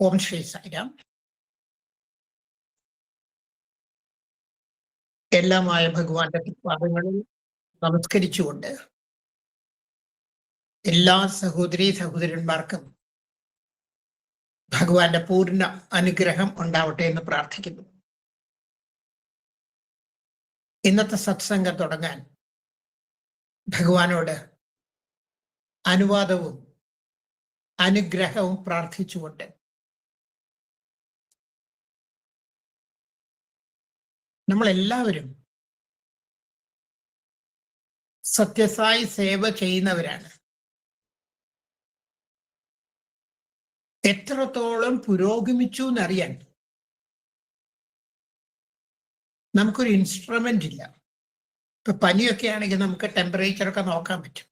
ഓം ശ്രീ സായിരാം. എല്ലാമായ ഭഗവാന്റെ പാദങ്ങളിൽ നമസ്കരിച്ചുകൊണ്ട് എല്ലാ സഹോദരീ സഹോദരന്മാർക്കും ഭഗവാന്റെ പൂർണ്ണ അനുഗ്രഹം ഉണ്ടാവട്ടെ എന്ന് പ്രാർത്ഥിക്കുന്നു. ഇന്നത്തെ സത്സംഗം തുടങ്ങാൻ ഭഗവാനോട് അനുവാദവും അനുഗ്രഹവും പ്രാർത്ഥിച്ചുകൊണ്ട് നമ്മളെല്ലാവരും സത്യസായി സേവ ചെയ്യുന്നവരാണ്. എത്രത്തോളം പുരോഗമിച്ചു എന്നറിയാൻ നമുക്കൊരു ഇൻസ്ട്രുമെന്റ് ഇല്ല. ഇപ്പൊ പനിയൊക്കെ ആണെങ്കിൽ നമുക്ക് ടെമ്പറേച്ചറൊക്കെ നോക്കാൻ പറ്റും.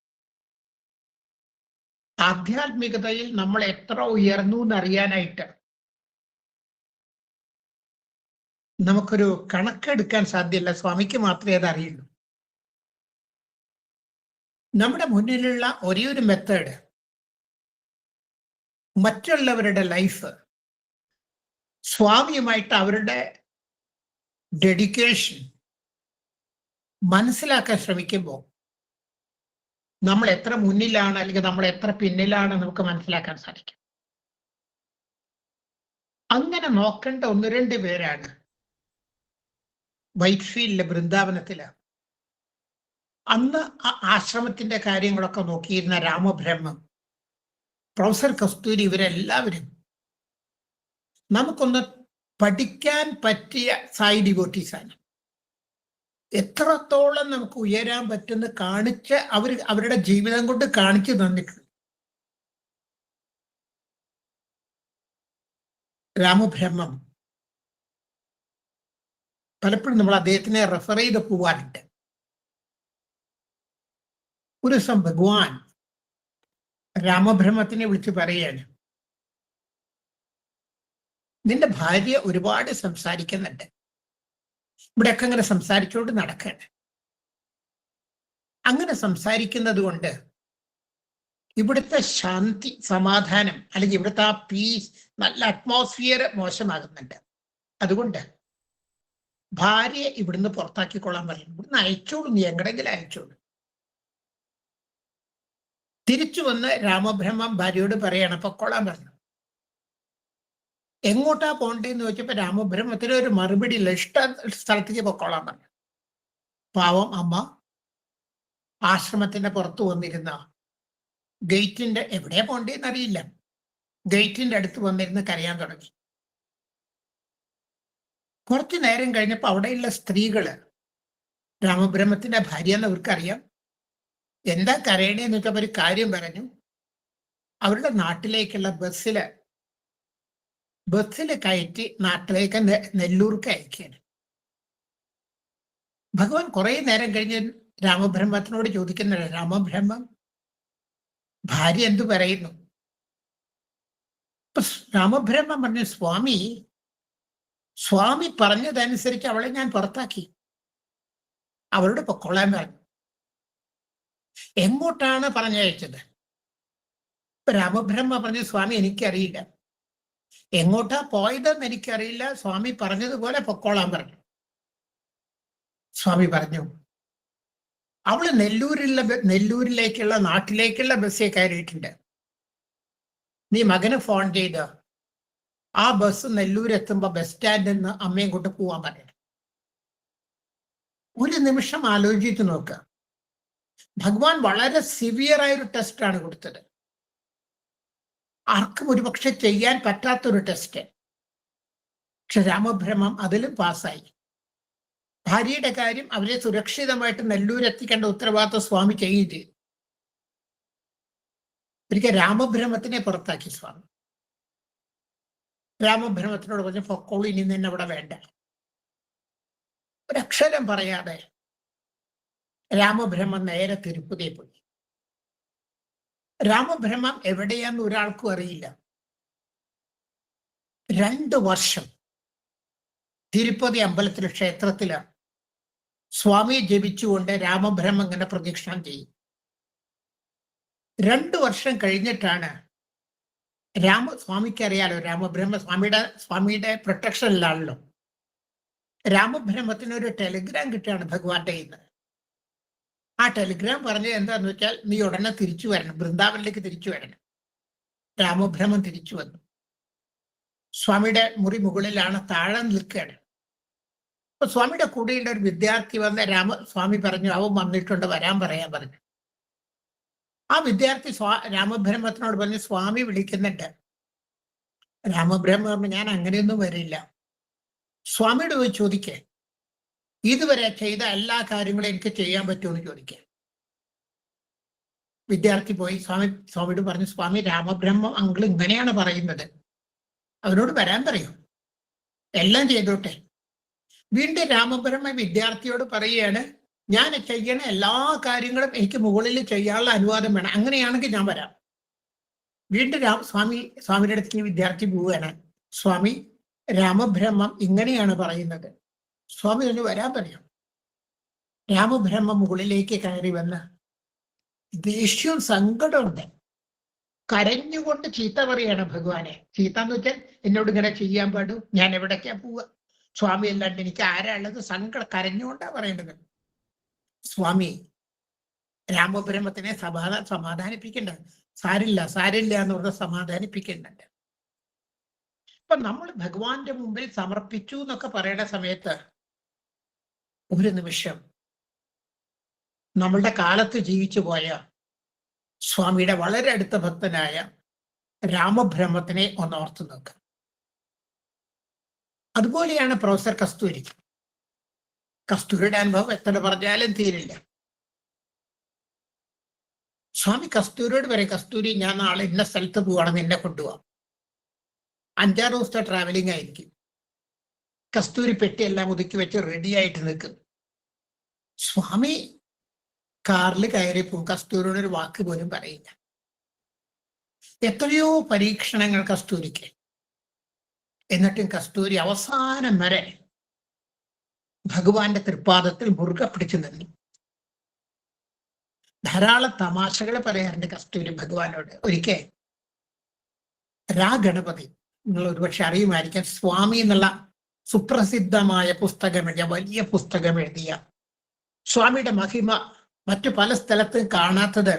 ആധ്യാത്മികതയിൽ നമ്മൾ എത്ര ഉയർന്നു എന്നറിയാനായിട്ട് നമുക്കൊരു കണക്കെടുക്കാൻ സാധ്യമല്ല. സ്വാമിക്ക് മാത്രമേ അത് അറിയുള്ളൂ. നമ്മുടെ മുന്നിലുള്ള ഒരേ ഒരു മെത്തേഡ് മറ്റുള്ളവരുടെ ലൈഫ് സ്വാമിയുമായിട്ട് അവരുടെ ഡെഡിക്കേഷൻ മനസ്സിലാക്കാൻ ശ്രമിക്കുമ്പോൾ നമ്മൾ എത്ര മുന്നിലാണ് അല്ലെങ്കിൽ നമ്മൾ എത്ര പിന്നിലാണ് നമുക്ക് മനസ്സിലാക്കാൻ സാധിക്കും. അങ്ങനെ നോക്കേണ്ട ഒന്ന് രണ്ട് പേരാണ് വൈറ്റ്ഫീൽഡിലെ വൃന്ദാവനത്തില് അന്ന് ആശ്രമത്തിന്റെ കാര്യങ്ങളൊക്കെ നോക്കിയിരുന്ന രാമബ്രഹ്മം, പ്രൊഫസർ കസ്തൂരി, ഇവരെല്ലാവരും നമുക്കൊന്ന് പഠിക്കാൻ പറ്റിയ സായി ഡിവോട്ടീസാണ്. എത്രത്തോളം നമുക്ക് ഉയരാൻ പറ്റുന്ന കാണിച്ച് അവരുടെ ജീവിതം കൊണ്ട് കാണിച്ചു തന്നിട്ടുണ്ട്. രാമബ്രഹ്മം പലപ്പോഴും നമ്മൾ അദ്ദേഹത്തിനെ റെഫർ ചെയ്ത് പോവാറുണ്ട്. ഒരു ദിവസം ഭഗവാൻ രാമബ്രഹ്മത്തിനെ വിളിച്ച് പറയാണ്, നിന്റെ ഭാര്യ ഒരുപാട് സംസാരിക്കുന്നുണ്ട്, ഇവിടെയൊക്കെ അങ്ങനെ സംസാരിച്ചുകൊണ്ട് നടക്കുകയാണ്. അങ്ങനെ സംസാരിക്കുന്നത് കൊണ്ട് ഇവിടുത്തെ ശാന്തി, സമാധാനം, അല്ലെങ്കിൽ ഇവിടുത്തെ ആ പീസ്, നല്ല അറ്റ്മോസ്ഫിയർ മോശമാകുന്നുണ്ട്. അതുകൊണ്ട് ഭാര്യയെ ഇവിടുന്ന് പുറത്താക്കിക്കൊള്ളാൻ പറയും. ഇവിടുന്ന് അയച്ചോളൂ, നീ എങ്ങടെങ്കിലും അയച്ചോളൂ. തിരിച്ചു വന്ന് രാമബ്രഹ്മം ഭാര്യയോട് പറയാണ്, പൊക്കോളാൻ പറഞ്ഞു. എങ്ങോട്ടാ പോണ്ടേന്ന് ചോദിച്ചപ്പോ രാമബ്രഹ്മത്തിന് ഒരു മറുപടി ഇല്ല. ഇഷ്ട സ്ഥലത്തേക്ക് പൊക്കോളാൻ പറഞ്ഞു. പാവം അമ്മ ആശ്രമത്തിന്റെ പുറത്ത് വന്നിരുന്ന ഗേറ്റിന്റെ, എവിടെയാ പോണ്ടേന്ന് അറിയില്ല, ഗേറ്റിന്റെ അടുത്ത് വന്നിരുന്ന് കരയാൻ തുടങ്ങി. കുറച്ചു നേരം കഴിഞ്ഞപ്പോ അവിടെയുള്ള സ്ത്രീകള്, രാമബ്രഹ്മത്തിന്റെ ഭാര്യ എന്ന് അവർക്കറിയാം, എന്താ കരയണേന്ന് വെച്ചപ്പോ ഒരു കാര്യം പറഞ്ഞു. അവരുടെ നാട്ടിലേക്കുള്ള ബസ്സില് കയറ്റി നാട്ടിലേക്ക് നെല്ലൂർക്ക് അയക്കുകയാണ്. ഭഗവാൻ കുറെ നേരം കഴിഞ്ഞ് രാമബ്രഹ്മത്തിനോട് ചോദിക്കുന്നുണ്ട്, രാമബ്രഹ്മം, ഭാര്യ എന്തു പറയുന്നു? രാമബ്രഹ്മം പറഞ്ഞു, സ്വാമി പറഞ്ഞതനുസരിച്ച് അവളെ ഞാൻ പുറത്താക്കി, അവരോട് പൊക്കോളാൻ പറഞ്ഞു. എങ്ങോട്ടാണ് പറഞ്ഞയച്ചത്? രാമബ്രഹ്മ പറഞ്ഞു, സ്വാമി എനിക്കറിയില്ല, എങ്ങോട്ടാ പോയതെന്ന് എനിക്കറിയില്ല, സ്വാമി പറഞ്ഞതുപോലെ പൊക്കോളാൻ പറഞ്ഞു. സ്വാമി പറഞ്ഞു, അവള് നെല്ലൂരിലേക്കുള്ള നാട്ടിലേക്കുള്ള ബസ്സിൽ കയറിയിട്ടുണ്ട്. നീ മകന് ഫോൺ ചെയ്ത് ആ ബസ് നെല്ലൂരെത്തുമ്പോ ബസ് സ്റ്റാൻഡിൽ നിന്ന് അമ്മയും കൊണ്ട് പോവാൻ പറയണം. ഒരു നിമിഷം ആലോചിച്ച് നോക്കുക. ഭഗവാൻ വളരെ സിവിയർ ആയൊരു ടെസ്റ്റാണ് കൊടുത്തത്. ആർക്കും ഒരുപക്ഷെ ചെയ്യാൻ പറ്റാത്തൊരു ടെസ്റ്റ്. പക്ഷെ രാമബ്രഹ്മം അതിലും പാസ്സായി. ഭാര്യയുടെ കാര്യം അവരെ സുരക്ഷിതമായിട്ട് നെല്ലൂരെത്തിക്കേണ്ട ഉത്തരവാദിത്വം സ്വാമി ചെയ്യുകയും ചെയ്തു. ഒരിക്കൽ രാമബ്രഹ്മത്തിനെ പുറത്താക്കി സ്വാമി. രാമബ്രഹ്മത്തിനോട് പറഞ്ഞു, പൊക്കോളൂ, ഇനി നിന്നെ അവിടെ വേണ്ട. ഒരക്ഷരം പറയാതെ രാമബ്രഹ്മം നേരെ തിരുപ്പതി പോയി. രാമബ്രഹ്മം എവിടെയാന്ന് ഒരാൾക്കും അറിയില്ല. 2 വർഷം തിരുപ്പതി അമ്പലത്തിലെ ക്ഷേത്രത്തില് സ്വാമിയെ ജപിച്ചുകൊണ്ട് രാമബ്രഹ്മം ഇങ്ങനെ പ്രദക്ഷിണം ചെയ്യും. 2 വർഷം കഴിഞ്ഞിട്ടാണ് രാമസ്വാമിക്ക് അറിയാലോ, സ്വാമിയുടെ പ്രൊട്ടക്ഷനിലാണല്ലോ. രാമബ്രഹ്മത്തിന് ഒരു ടെലിഗ്രാം കിട്ടുകയാണ് ഭഗവാന്റെ കയ്യിൽ നിന്ന്. ആ ടെലിഗ്രാം പറഞ്ഞത് എന്താന്ന് വെച്ചാൽ, നീ ഉടനെ തിരിച്ചു വരണം, വൃന്ദാവനിലേക്ക് തിരിച്ചു വരണം. രാമബ്രഹ്മം തിരിച്ചു വന്നു. സ്വാമിയുടെ മുറി മുകളിലാണ്, താഴെ നിൽക്കുകയാണ്. അപ്പൊ സ്വാമിയുടെ കൂടെയുള്ള ഒരു വിദ്യാർത്ഥി വന്ന് സ്വാമി പറഞ്ഞു, അവൻ വന്നിട്ടുണ്ട്, വരാൻ പറയാൻ പറഞ്ഞു. ആ വിദ്യാർത്ഥി രാമബ്രഹ്മത്തിനോട് പറഞ്ഞു, സ്വാമി വിളിക്കുന്നുണ്ട്. രാമബ്രഹ്മ പറഞ്ഞു, ഞാൻ അങ്ങനെയൊന്നും വരില്ല. സ്വാമിയോട് പോയി ചോദിക്കേ, ഇതുവരെ ചെയ്ത എല്ലാ കാര്യങ്ങളും എനിക്ക് ചെയ്യാൻ പറ്റുമെന്ന് ചോദിക്കുക. വിദ്യാർത്ഥി പോയി സ്വാമിയോട് പറഞ്ഞു, സ്വാമി രാമബ്രഹ്മ അങ്കിൾ ഇങ്ങനെയാണ് പറയുന്നത്, അവനോട് വരാൻ പറയൂ, എല്ലാം ചെയ്തോട്ടെ. വീണ്ടും രാമബ്രഹ്മ വിദ്യാർത്ഥിയോട് പറയുകയാണ്, ഞാൻ ചെയ്യണ എല്ലാ കാര്യങ്ങളും എനിക്ക് മുകളിൽ ചെയ്യാനുള്ള അനുവാദം വേണം, അങ്ങനെയാണെങ്കിൽ ഞാൻ വരാം. വീണ്ടും സ്വാമിയുടെ അടുത്ത് വിദ്യാർത്ഥി പോവുകയാണ്, സ്വാമി രാമബ്രഹ്മം ഇങ്ങനെയാണ് പറയുന്നത്, സ്വാമി ഒന്ന് വരാൻ പറയാം. രാമബ്രഹ്മം മുകളിലേക്ക് കയറി വന്ന് ദേഷ്യവും സങ്കടമുണ്ട്, കരഞ്ഞുകൊണ്ട് ചീത്ത പറയാണ് ഭഗവാനെ. ചീത്ത എന്ന് വെച്ചാൽ, എന്നോട് ഇങ്ങനെ ചെയ്യാൻ പാടൂ, ഞാൻ എവിടേക്കാ പോവുക, സ്വാമി അല്ലാണ്ട് എനിക്ക് ആരാ ഉള്ളത്, കരഞ്ഞുകൊണ്ടാ പറയേണ്ടത്. സ്വാമി രാമബ്രഹ്മത്തിനെ സമാധാനിപ്പിക്കണ്ട, സാരില്ല എന്ന് പറഞ്ഞ് സമാധാനിപ്പിക്കുന്നുണ്ട്. അപ്പൊ നമ്മൾ ഭഗവാന്റെ മുമ്പിൽ സമർപ്പിച്ചു എന്നൊക്കെ പറയുന്ന സമയത്ത് ഒരു നിമിഷം നമ്മളുടെ കാലത്ത് ജീവിച്ചു പോയ സ്വാമിയുടെ വളരെ അടുത്ത ഭക്തനായ രാമബ്രഹ്മത്തിനെ ഒന്ന് ഓർത്തു നോക്കുക. അതുപോലെയാണ് പ്രൊഫസർ കസ്തൂരി. കസ്തൂരിയുടെ അനുഭവം എത്ര പറഞ്ഞാലും തീരില്ല. സ്വാമി കസ്തൂരിയോട് പറയും, കസ്തൂരി ഞാൻ നാളെ ഇന്ന സ്ഥലത്ത് പോവാണെന്ന് എന്നെ കൊണ്ടുപോവാം. 5-6 ദിവസത്തെ ട്രാവലിംഗ് ആയിരിക്കും. കസ്തൂരി പെട്ടിയെല്ലാം ഒതുക്കി വെച്ച് റെഡി ആയിട്ട് നിൽക്കും. സ്വാമി കാറിൽ കയറി പോകും, കസ്തൂരിയോട് ഒരു വാക്ക് പോലും പറയില്ല. എത്രയോ പരീക്ഷണങ്ങൾ കസ്തൂരിക്ക്. എന്നിട്ടും കസ്തൂരി അവസാനം വരെ ഭഗവാന്റെ തൃപ്പാദത്തിൽ മുറുകെ പിടിച്ചു നിന്നു. ധാരാളം തമാശകൾ പറയാറുണ്ട് കസ്തൂരി ഭഗവാനോട്. ഒരിക്കൽ ഗണപതി, നിങ്ങൾ ഒരുപക്ഷെ അറിയുമായിരിക്കാം, സ്വാമി എന്നുള്ള സുപ്രസിദ്ധമായ പുസ്തകം എഴുതിയ, വലിയ പുസ്തകം എഴുതിയ, സ്വാമിയുടെ മഹിമ മറ്റു പല സ്ഥലത്തും കാണാത്തത്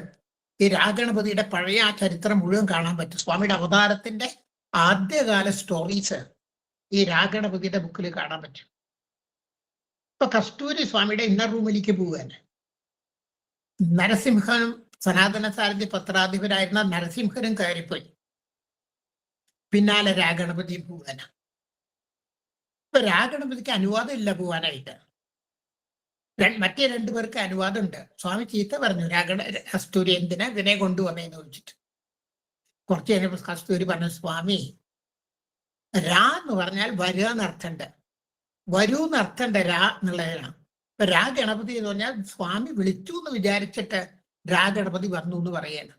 ഈ ഗണപതിയുടെ പഴയ ആ ചരിത്രം മുഴുവൻ കാണാൻ പറ്റും. സ്വാമിയുടെ അവതാരത്തിന്റെ ആദ്യകാല സ്റ്റോറീസ് ഈ ഗണപതിയുടെ ബുക്കിൽ കാണാൻ പറ്റും. ഇപ്പൊ കസ്തൂരി സ്വാമിയുടെ ഇന്നർ റൂമിലേക്ക് പോവുകയാണ്. നരസിംഹനും സനാതന സാരഥി പത്രാധിപരായിരുന്ന നരസിംഹനും കയറിപ്പോയി. പിന്നാലെ ഗണപതി പോവാനാ. ഇപ്പൊ ഗണപതിക്ക് അനുവാദം ഇല്ല പോവാനായിട്ട്. മറ്റേ 2 പേർക്ക് അനുവാദം ഉണ്ട്. സ്വാമി ചീത്ത പറഞ്ഞു, കസ്തൂരി എന്തിനാ ഇതിനെ കൊണ്ടുവന്നേന്ന് ചോദിച്ചിട്ട്. കുറച്ച് കഴിഞ്ഞപ്പോൾ കസ്തൂരി പറഞ്ഞു, സ്വാമി എന്ന് പറഞ്ഞാൽ വരിക എന്നർത്ഥമുണ്ട്, വരൂ എന്നർത്ഥമുണ്ട്, എന്നുള്ളതാണ്. ഇപ്പൊ ഗണപതി എന്ന് പറഞ്ഞാൽ സ്വാമി വിളിച്ചു എന്ന് വിചാരിച്ചിട്ട് ഗണപതി വന്നു എന്ന് പറയാണ്.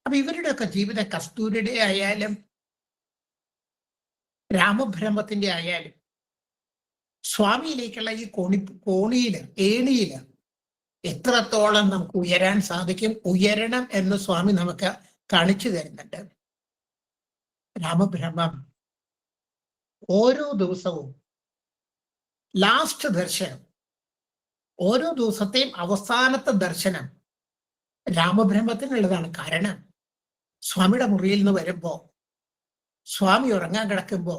അപ്പൊ ഇവരുടെയൊക്കെ ജീവിതം, കസ്തൂരിയുടെ ആയാലും രാമബ്രഹ്മത്തിന്റെ ആയാലും, സ്വാമിയിലേക്കുള്ള ഈ ഏണിയില് എത്രത്തോളം നമുക്ക് ഉയരാൻ സാധിക്കും, ഉയരണം എന്ന് സ്വാമി നമുക്ക് കാണിച്ചു തരുന്നുണ്ട്. രാമബ്രഹ്മം ഓരോ ദിവസവും ലാസ്റ്റ് ദർശനം, ഓരോ ദിവസത്തെയും അവസാനത്തെ ദർശനം രാമബ്രഹ്മത്തിനുള്ളതാണ്. കാരണം സ്വാമിയുടെ മുറിയിൽ നിന്ന് വരുമ്പോ, സ്വാമി ഉറങ്ങാൻ കിടക്കുമ്പോ,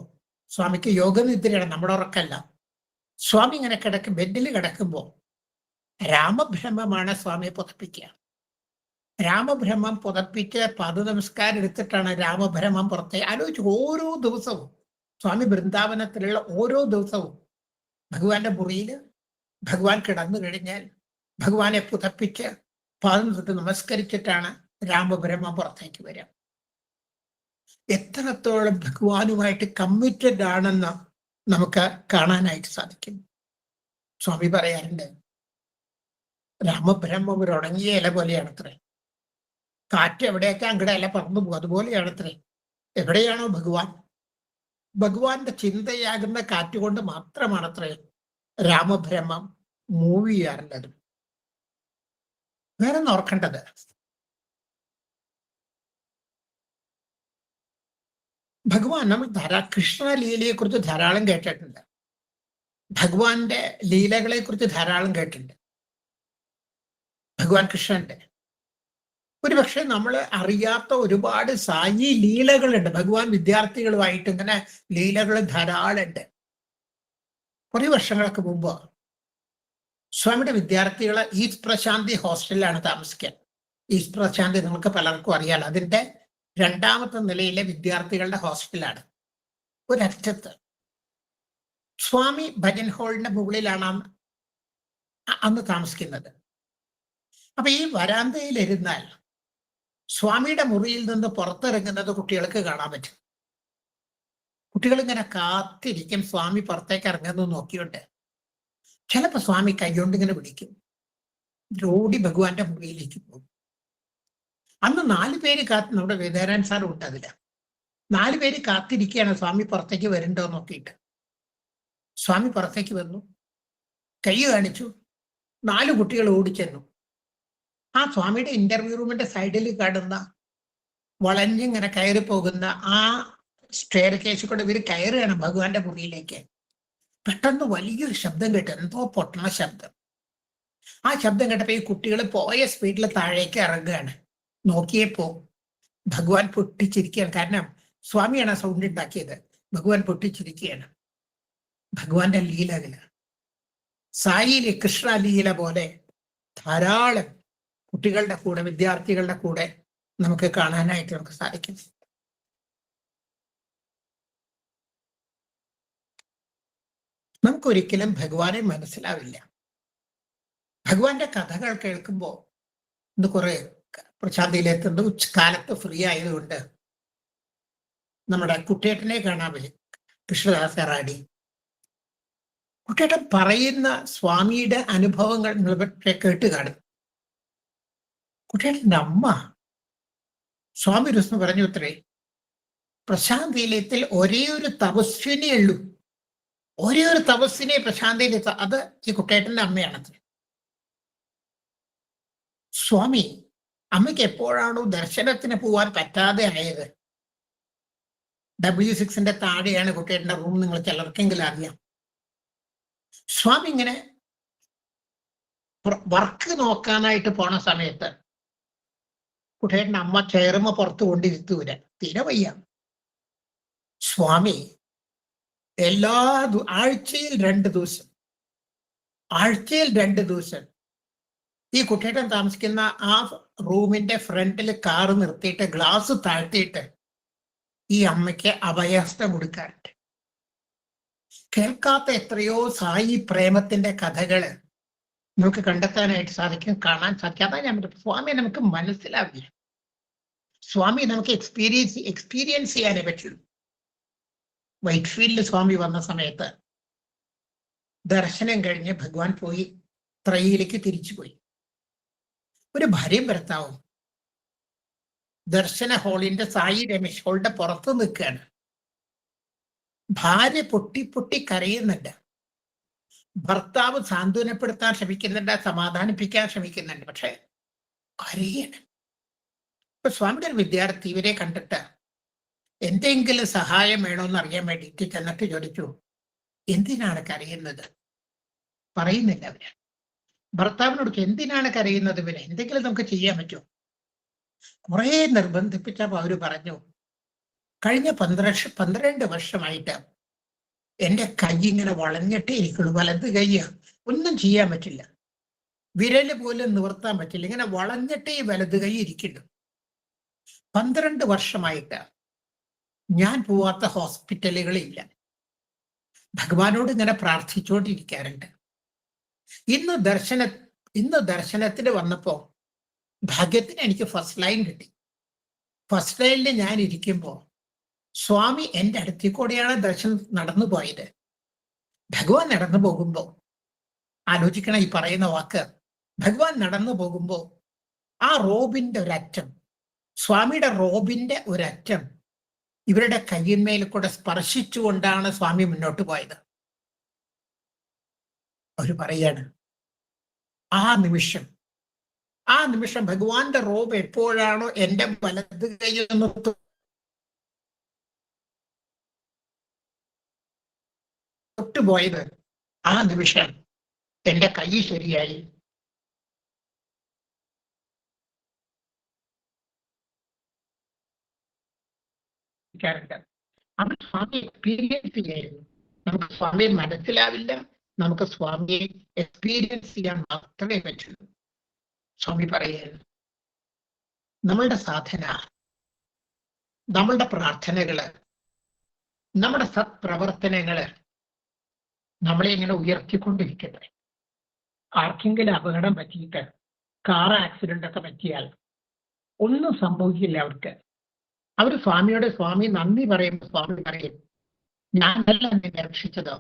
സ്വാമിക്ക് യോഗനിദ്രയാണ്, നമ്മുടെ ഉറക്കല്ല. സ്വാമി ഇങ്ങനെ ബെഡിൽ കിടക്കുമ്പോ രാമബ്രഹ്മമാണ് സ്വാമിയെ പുതപ്പിക്കുക. രാമബ്രഹ്മം പുതപ്പിച്ച് നമസ്കാരം എടുത്തിട്ടാണ് രാമബ്രഹ്മം പുറത്തെ. ആലോചിച്ച് ഓരോ ദിവസവും സ്വാമി വൃന്ദാവനത്തിലുള്ള ഓരോ ദിവസവും ഭഗവാന്റെ മുറിയിൽ ഭഗവാൻ കിടന്നു കഴിഞ്ഞാൽ ഭഗവാനെ പുതപ്പിച്ച് പാദം തൊട്ട് നമസ്കരിച്ചിട്ടാണ് രാമബ്രഹ്മം പുറത്തേക്ക് വരിക. എത്രത്തോളം ഭഗവാനുമായിട്ട് കമ്മിറ്റഡ് ആണെന്ന് നമുക്ക് കാണാനായിട്ട് സാധിക്കും. സ്വാമി പറയാറുണ്ട്, രാമബ്രഹ്മം ഒരു ഉണങ്ങിയ ഇല പോലെയാണത്രേ. കാറ്റ് എവിടെയൊക്കെ അങ്ങടെ ഇല പറന്നു പോകും, അതുപോലെയാണത്രേ. എവിടെയാണോ ഭഗവാന്റെ ചിന്തയാകുന്ന കാറ്റ് കൊണ്ട് മാത്രമാണത്രേ രാമബ്രഹ്മം മൂവ് ചെയ്യാറുള്ളത്. വേറെ ഓർക്കേണ്ടത്, ഭഗവാൻ നമ്മൾ കൃഷ്ണ ലീലയെ കുറിച്ച് ധാരാളം കേട്ടിട്ടുണ്ട്. ഭഗവാന്റെ ലീലകളെ കുറിച്ച് ധാരാളം കേട്ടിട്ടുണ്ട്. ഭഗവാൻ കൃഷ്ണന്റെ ഒരുപക്ഷെ നമ്മൾ അറിയാത്ത ഒരുപാട് സായി ലീലകളുണ്ട്. ഭഗവാൻ വിദ്യാർത്ഥികളുമായിട്ട് ഇങ്ങനെ ലീലകൾ ധാരാളം ഉണ്ട്. കുറെ വർഷങ്ങൾക്ക് മുമ്പ് സ്വാമിയുടെ വിദ്യാർത്ഥികൾ ഈസ്റ്റ് പ്രശാന്തി ഹോസ്റ്റലിലാണ് താമസിക്കാൻ. ഈസ്റ്റ് പ്രശാന്തി നമുക്ക് പലർക്കും അറിയാലോ. അതിന്റെ 2ാമത്തെ നിലയിലെ വിദ്യാർത്ഥികളുടെ ഹോസ്റ്റലാണ്. ഒരറ്റത്ത് സ്വാമി ഭജൻ ഹാളിന്റെ മുകളിലാണ് അന്ന് താമസിക്കുന്നത്. അപ്പൊ ഈ വരാന്തയിലിരുന്നാൽ സ്വാമിയുടെ മുറിയിൽ നിന്ന് പുറത്തിറങ്ങുന്നത് കുട്ടികൾക്ക് കാണാൻ പറ്റും. കുട്ടികൾ ഇങ്ങനെ കാത്തിരിക്കും സ്വാമി പുറത്തേക്ക് ഇറങ്ങുന്നത് നോക്കിയോണ്ട്. ചിലപ്പോ സ്വാമി കൈകൊണ്ട് ഇങ്ങനെ പിടിക്കും, ഓടി ഭഗവാന്റെ മുറിയിലേക്ക് പോകും. അന്ന് 4 പേര് നമ്മുടെ വേദാരായൺ സാർ ഉണ്ട്. അതില് 4 പേര് കാത്തിരിക്കുകയാണ് സ്വാമി പുറത്തേക്ക് വരണ്ടോ നോക്കിയിട്ട്. സ്വാമി പുറത്തേക്ക് വന്നു, കൈ കാണിച്ചു. 4 കുട്ടികൾ ഓടിച്ചെന്നു. ആ സ്വാമിയുടെ ഇന്റർവ്യൂ റൂമിന്റെ സൈഡിൽ കാണുന്ന വളഞ്ഞിങ്ങനെ കയറി പോകുന്ന ആ സ്റ്റെയർ കേസിൽ കൂടെ ഇവർ കയറുകയാണ് ഭഗവാന്റെ മുറിയിലേക്ക്. പെട്ടെന്ന് വലിയൊരു ശബ്ദം കേട്ടു, എന്തോ പൊട്ടണ ശബ്ദം. ആ ശബ്ദം കേട്ടപ്പോ ഈ കുട്ടികൾ പോയ സ്പീഡിൽ താഴേക്ക് ഇറങ്ങുകയാണ്. നോക്കിയപ്പോ ഭഗവാൻ പൊട്ടിച്ചിരിക്കുകയാണ്. കാരണം സ്വാമിയാണ് ആ സൗണ്ട് ഉണ്ടാക്കിയത്. ഭഗവാൻ പൊട്ടിച്ചിരിക്കുകയാണ്. ഭഗവാന്റെ ലീലകള് സായിലെ കൃഷ്ണ ലീല പോലെ ധാരാളം കുട്ടികളുടെ കൂടെ, വിദ്യാർത്ഥികളുടെ കൂടെ നമുക്ക് കാണാനായിട്ട് നമുക്ക് സാധിക്കും. നമുക്കൊരിക്കലും ഭഗവാനെ മനസ്സിലാവില്ല. ഭഗവാന്റെ കഥകൾ കേൾക്കുമ്പോൾ ഇന്ന് കുറെ പ്രശാന്തിയിലെത്തുന്നത് ഉച്ചകാലത്ത് ഫ്രീ ആയതുകൊണ്ട് നമ്മുടെ കുട്ടേട്ടനെ കാണാൻ പറ്റും. കൃഷ്ണദാസ് എറാടി കുട്ടേട്ടൻ പറയുന്ന സ്വാമിയുടെ അനുഭവങ്ങൾ നിങ്ങൾ കേട്ട് കാണും. കുട്ടേട്ടൻ്റെ അമ്മ സ്വാമി രസ്മ പറഞ്ഞു അത്രേ, പ്രശാന്തിയിലത്തിൽ ഒരേ ഒരു തപസ്വിനെ ഉള്ളൂ, ഒരേ ഒരു തപസ്സിനെ പ്രശാന്തിയിലെത്ത, അത് ഈ കുട്ടേട്ടന്റെ അമ്മയാണത്രേ. സ്വാമി അമ്മയ്ക്ക് എപ്പോഴാണോ ദർശനത്തിന് പോവാൻ പറ്റാതെ ആയത്, W6 താഴെയാണ് കുട്ടേട്ടന്റെ റൂം, നിങ്ങൾ ചിലർക്കെങ്കിലും അറിയാം. സ്വാമി ഇങ്ങനെ വർക്ക് നോക്കാനായിട്ട് പോണ സമയത്ത് കുട്ടേട്ടന്റെ അമ്മ ചെയറുമ പുറത്ത് കൊണ്ടിരുത്തൂല, തീരെ വയ്യ. സ്വാമി ആഴ്ചയിൽ 2 ദിവസം ഈ കുട്ടേട്ടൻ താമസിക്കുന്ന ആ റൂമിന്റെ ഫ്രണ്ടിൽ കാറ് നിർത്തിയിട്ട് ഗ്ലാസ് താഴ്ത്തിയിട്ട് ഈ അമ്മയ്ക്ക് അഭയാസ്ത്രം കൊടുക്കാറുണ്ട്. കേൾക്കാത്ത എത്രയോ സായി പ്രേമത്തിന്റെ കഥകള് നമുക്ക് കണ്ടെത്താനായിട്ട് സാധിക്കും, കാണാൻ സാധിക്കും. അതാ ഞാൻ സ്വാമിയെ നമുക്ക് മനസ്സിലാവില്ല. സ്വാമി നമുക്ക് എക്സ്പീരിയൻസ് ചെയ്യാനേ പറ്റുള്ളൂ. വൈറ്റ്ഫീൽഡിൽ സ്വാമി വന്ന സമയത്ത് ദർശനം കഴിഞ്ഞ് ഭഗവാൻ പോയി ത്രയിലേക്ക് തിരിച്ചുപോയി. ഒരു ഭാര്യയും ഭർത്താവും ദർശന ഹാളിന്റെ സായി രമേശ് ഹാളിന്റെ പുറത്ത് നിൽക്കുകയാണ്. ഭാര്യ പൊട്ടി പൊട്ടി കരയുന്നുണ്ട്. ഭർത്താവ് സാന്ത്വനപ്പെടുത്താൻ ശ്രമിക്കുന്നുണ്ട്, സമാധാനിപ്പിക്കാൻ ശ്രമിക്കുന്നുണ്ട്, പക്ഷെ കരയാണ്. ഇപ്പൊ സ്വാമിയുടെ ഒരു വിദ്യാർത്ഥി ഇവരെ കണ്ടിട്ട് എന്തെങ്കിലും സഹായം വേണോന്ന് അറിയാൻ വേണ്ടിയിട്ട് ചെന്നിട്ട് ചോദിച്ചു, എന്തിനാണ് കരയുന്നത്? പറയുന്നില്ല അവര്. ഭർത്താവിനോട് എന്തിനാണ് കരയുന്നത് ഇവര്, എന്തെങ്കിലും നമുക്ക് ചെയ്യാൻ പറ്റുമോ? കുറെ നിർബന്ധിപ്പിച്ചപ്പോ അവര് പറഞ്ഞു, കഴിഞ്ഞ 12 വർഷമായിട്ട് എൻ്റെ കൈ ഇങ്ങനെ വളഞ്ഞിട്ടേ ഇരിക്കുള്ളൂ, വലത് കൈ, ഒന്നും ചെയ്യാൻ പറ്റില്ല, വിരല് പോലും നിവർത്താൻ പറ്റില്ല, ഇങ്ങനെ വളഞ്ഞിട്ടേ വലത് കൈ ഇരിക്കുന്നു. 12 വർഷമായിട്ട് ഞാൻ പോവാത്ത ഹോസ്പിറ്റലുകളില്ല. ഭഗവാനോട് ഇങ്ങനെ പ്രാർത്ഥിച്ചുകൊണ്ടിരിക്കാറുണ്ട്. ഇന്ന് ദർശനത്തിന് വന്നപ്പോ ഭാഗ്യത്തിന് എനിക്ക് ഫസ്റ്റ് ലൈൻ കിട്ടി. ഫസ്റ്റ് ലൈനിൽ ഞാൻ ഇരിക്കുമ്പോ സ്വാമി എൻ്റെ അടുത്തിൽ കൂടെയാണ് ദർശനം നടന്നു പോയത്. ഭഗവാൻ നടന്നു പോകുമ്പോ ആലോചിക്കണം ഈ പറയുന്ന വാക്ക്. ഭഗവാൻ നടന്നു പോകുമ്പോ ആ റോബിന്റെ ഒരറ്റം, സ്വാമിയുടെ റോബിന്റെ ഒരറ്റം ഇവരുടെ കയ്യിന്മേൽ കൂടെ സ്പർശിച്ചുകൊണ്ടാണ് സ്വാമി മുന്നോട്ട് പോയത്. അവര് പറയാണ്, ആ നിമിഷം ഭഗവാന്റെ റോബ് എപ്പോഴാണോ എൻ്റെ വലത് കൈ വിട്ടുപോയത് ആ നിമിഷം എന്റെ കൈ ശരിയായി. അത് സ്വാമി എക്സ്പീരിയൻസ് ചെയ്യായിരുന്നു. നമുക്ക് സ്വാമിയെ മനസ്സിലാവില്ല, നമുക്ക് സ്വാമിയെ എക്സ്പീരിയൻസ് ചെയ്യാൻ മാത്രമേ പറ്റുള്ളൂ. സ്വാമി പറയുന്നു, നമ്മളുടെ സാധന, നമ്മളുടെ പ്രാർത്ഥനകള്, നമ്മുടെ സത്പ്രവർത്തനങ്ങള് നമ്മളെ ഇങ്ങനെ ഉയർത്തിക്കൊണ്ടിരിക്കട്ടെ. ആർക്കെങ്കിലും അപകടം പറ്റിയിട്ട് കാർ ആക്സിഡന്റ് ഒക്കെ പറ്റിയാൽ ഒന്നും സംഭവിക്കില്ല അവർക്ക്. അവർ സ്വാമിയോട് സ്വാമി നന്ദി പറയുമ്പോൾ സ്വാമി പറയും, ഞാനല്ല നിന്നെ രക്ഷിച്ചത്,